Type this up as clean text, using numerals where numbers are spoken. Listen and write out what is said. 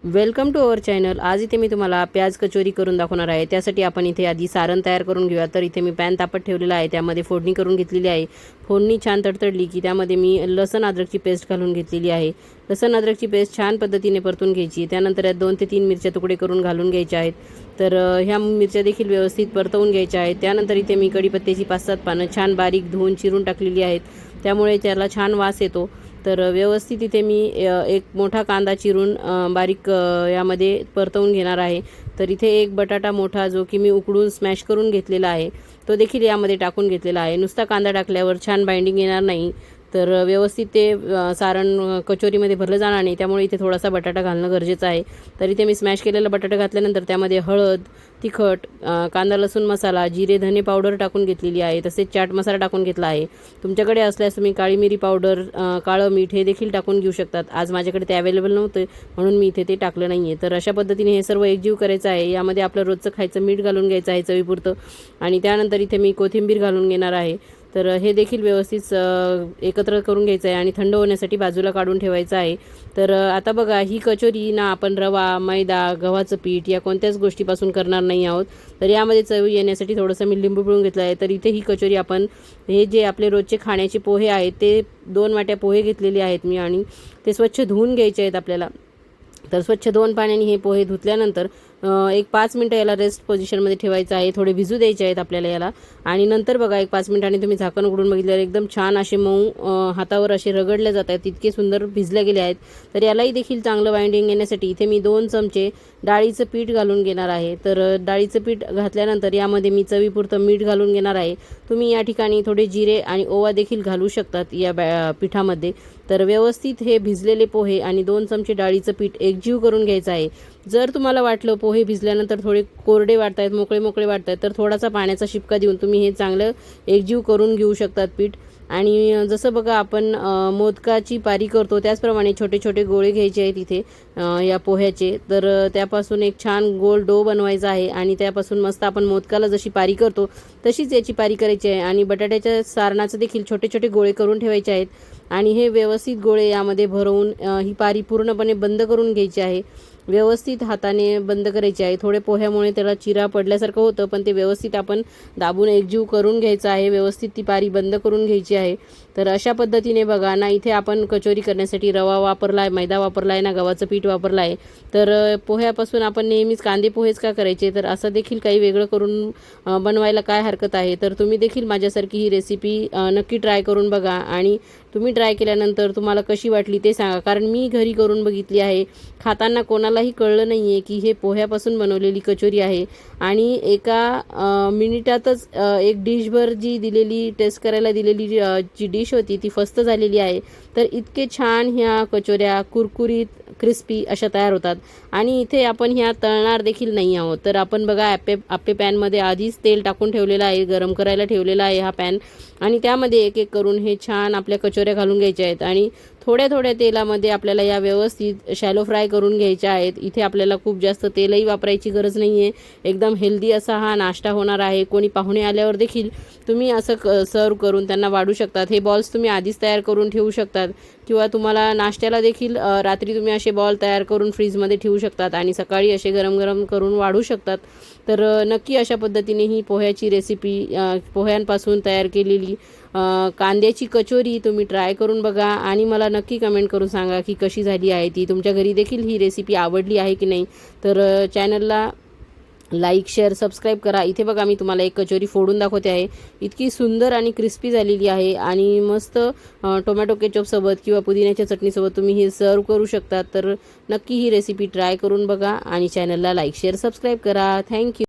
Welcome to our channel. आज इथे मी तुम्हाला प्याज कचोरी करून दाखवणार आहे। त्यासाठी आपण इथे आधी सारण तयार करून घेऊया। तर इथे मी पॅन तापत ठेवलेला आहे, त्यामध्ये फोडणी करून घेतलेली आहे। फोडणी छान तडतडली की त्यामध्ये मी लसण अद्रकची पेस्ट घालून घेतलेली आहे। लसण अद्रकची पेस्ट छान पद्धतीने परतून घ्यायची। त्यानंतर यात 2 ते 3 मिरच्या तुकडे करून घालून घ्यायचे आहेत। तर ह्या मिरच्या देखील व्यवस्थित परतवून घ्यायच्या आहेत। त्यानंतर इथे मी कढीपत्त्याची 5-7 पानं छान बारीक धुवून चिरून टाकलेली आहेत, त्यामुळे त्याला छान वास येतो। तर व्यवस्थित इथे मी एक मोठा कांदा चिरून बारीक यामध्ये परतवून घेणार आहे। तर इथे एक बटाटा मोठा जो की मी उकडून स्मॅश करून घेतलेला आहे, तो देखील यामध्ये टाकून घेतलेला आहे। नुसता कांदा टाकल्यावर छान बाइंडिंग येणार नाही, तर व्यवस्थित ते सारण कचोरीमध्ये भरलं जाणार नाही, त्यामुळे इथे थोडासा बटाटा घालणं गरजेचं आहे। तर इथे मी स्मॅश केलेला बटाटा घातल्यानंतर त्यामध्ये हळद, तिखट, कांदा लसूण मसाला, जिरे धने पावडर टाकून घेतलेली आहे। तसेच चाट मसाला टाकून घेतला आहे। तुमच्याकडे असल्यास तुम्ही काळी मिरी पावडर, काळं मीठ हे देखील टाकून घेऊ शकतात। आज माझ्याकडे ते अवेलेबल नव्हते म्हणून मी इथे ते टाकलं नाही आहे। तर अशा पद्धतीने हे सर्व एकजीव करायचं आहे। यामध्ये आपलं रोजचं खायचं मीठ घालून घ्यायचं आहे चवीपुरतं, आणि त्यानंतर इथे मी कोथिंबीर घालून घेणार आहे। तर हे देखील व्यवस्थित एकत्र करून घ्यायचं आहे आणि थंड होण्यासाठी बाजूला काढून ठेवायचं आहे। तर आता बघा, ही कचोरी ना आपण रवा, मैदा, गव्हाचं पीठ या कोणत्याच गोष्टीपासून करणार नाही आहोत। तर यामध्ये चव येण्यासाठी थोडंसं मी लिंबू पिळून घेतलं आहे। तर इथे ही कचोरी आपण हे जे आपले रोजचे खाण्याचे पोहे आहेत, ते 2 वाट्या पोहे घेतलेले आहेत मी, आणि ते स्वच्छ धुवून घ्यायचे आहेत आपल्याला। तर स्वच्छ 2 पाण्याने हे पोहे धुतल्यानंतर एक 5 मिनटं याला रेस्ट पोझिशनमध्ये ठेवायचं आहे। थोडे भिजू द्यायचे आहेत आपल्याला याला, आणि नंतर बघा एक 5 मिनिटांनी तुम्ही झाकण उघडून बघितल्यावर एकदम छान असे मऊ हातावर असे रगडले जात आहेत, इतके सुंदर भिजले गेले आहेत। तर यालाही देखील चांगलं बाइंडिंग येण्यासाठी इथे मी 2 चमचे डाळीचं पीठ घालून घेणार आहे। तर डाळीचं पीठ घातल्यानंतर यामध्ये मी चवीपुरतं मीठ घालून घेणार आहे। तुम्ही या ठिकाणी थोडे जिरे आणि ओवा देखील घालू शकतात या पिठामध्ये। तर व्यवस्थित हे भिजलेले पोहे आणि 2 चमचे डाळीचं पीठ एकजीव करून घ्यायचं आहे। जर तुम्हाला वाटलं पोहे भिजल्यानंतर थोडे कोरडे वाटत आहेत, मोकळे वाटत आहेत, तर थोडासा पाण्याचा शिपका देऊन तुम्ही हे चांगलं एकजीव करून घेऊ शकतात पीठ। आणि जसं बघा आपण मोदकाची पारी करतो त्याचप्रमाणे छोटे छोटे गोळे घ्यायचे आहेत इथे या पोह्याचे। तर त्यापासून एक छान गोल डो बनवायचा आहे, आणि त्यापासून मस्त आपण मोदकाला जशी पारी करतो तशीच याची पारी करायची आहे। आणि बटाट्याच्या सारणाचे देखील छोटे छोटे गोळे करून ठेवायचे आहेत, आणि हे व्यवस्थित गोळे यामध्ये भरवून ही पारी पूर्णपणे बंद करून घ्यायची आहे। व्यवस्थित हाताने बंद करायचे आहे। थोडे पोह्यामुळे त्याला चिरा पडल्यासारखं होतं, पण ते व्यवस्थित आपण दाबून एकजीव करून घ्यायचं आहे। व्यवस्थित ती पारी बंद करून घ्यायची आहे। तर अशा पद्धतीने बघा ना, इथे आपण कचोरी करण्यासाठी रवा वापरला आहे, मैदा वापरला आहे ना, गव्हाचं पीठ वापरलं आहे। तर पोह्यापासून आपण नेहमीच कांदे पोहेच का करायचे, तर असं देखील काही वेगळं करून बनवायला काय हरकत आहे। तर तुम्ही देखील माझ्यासारखी ही रेसिपी नक्की ट्राय करून बघा, आणि तुम्ही ट्राय केल्यानंतर तुम्हाला कशी वाटली ते सांगा, कारण मी घरी करून बघितली आहे। खाताना कोणालाही कळलं नाही आहे की हे पोह्यापासून बनवलेली कचोरी आहे, आणि एका मिनिटातच एक डिशभर जी दिलेली टेस्ट करायला दिलेली जी डिश होती ती फस्त झालेली आहे। तर इतके छान ह्या कचोऱ्या कुरकुरीत क्रिस्पी अशा तयार होतात, आणि इथे आपण ह्या तळणार देखील नाही आहोत। तर आपण बघा आपे पॅनमध्ये आधीच तेल टाकून ठेवलेलं आहे, गरम करायला ठेवलेला आहे हा पॅन, आणि त्यामध्ये एक एक करून हे छान आपल्या कचोऱ्या घालून घ्यायच्या आहेत, आणि थोड्या थोड्या तेलामध्ये आपल्याला या व्यवस्थित शॅलो फ्राय करून घ्यायच्या आहेत। इथे आपल्याला खूप जास्त तेलही वापरायची गरज नाही आहे। एकदम हेल्दी असा हा नाश्ता होणार आहे। कोणी पाहुणे आल्यावर देखील तुम्ही असं सर्व करून त्यांना वाढू शकतात। हे बॉल्स तुम्ही आधीच तयार करून ठेवू शकतात, किंवा तुम्हाला नाश्त्याला देखील रात्री तुम्ही असे बॉल तयार करून फ्रीजमध्ये ठेवू शकतात, आणि सकाळी असे गरम गरम करून वाढू शकतात। तर नक्की अशा पद्धतीने ही पोह्याची रेसिपी, पोह्यांपासून तयार केलेली कांद्याची कचोरी तुम्ही ट्राय करून बघा, आणि मला नक्की कमेंट करून सांगा की कशी झाली आहे ती। तुमच्या घरी देखील ही रेसिपी आवडली आहे की नाही। तर चॅनलला लाईक, शेअर, सबस्क्राईब करा। इथे बघा मी तुम्हाला एक कचोरी फोडून दाखवते आहे, इतकी सुंदर आणि क्रिस्पी झालेली आहे, आणि मस्त टोमॅटो केचपसोबत किंवा पुदिन्याच्या चटणीसोबत तुम्ही हे सर्व करू शकता। तर नक्की ही रेसिपी ट्राय करून बघा, आणि चॅनलला लाईक, शेअर, सबस्क्राईब करा। थँक्यू।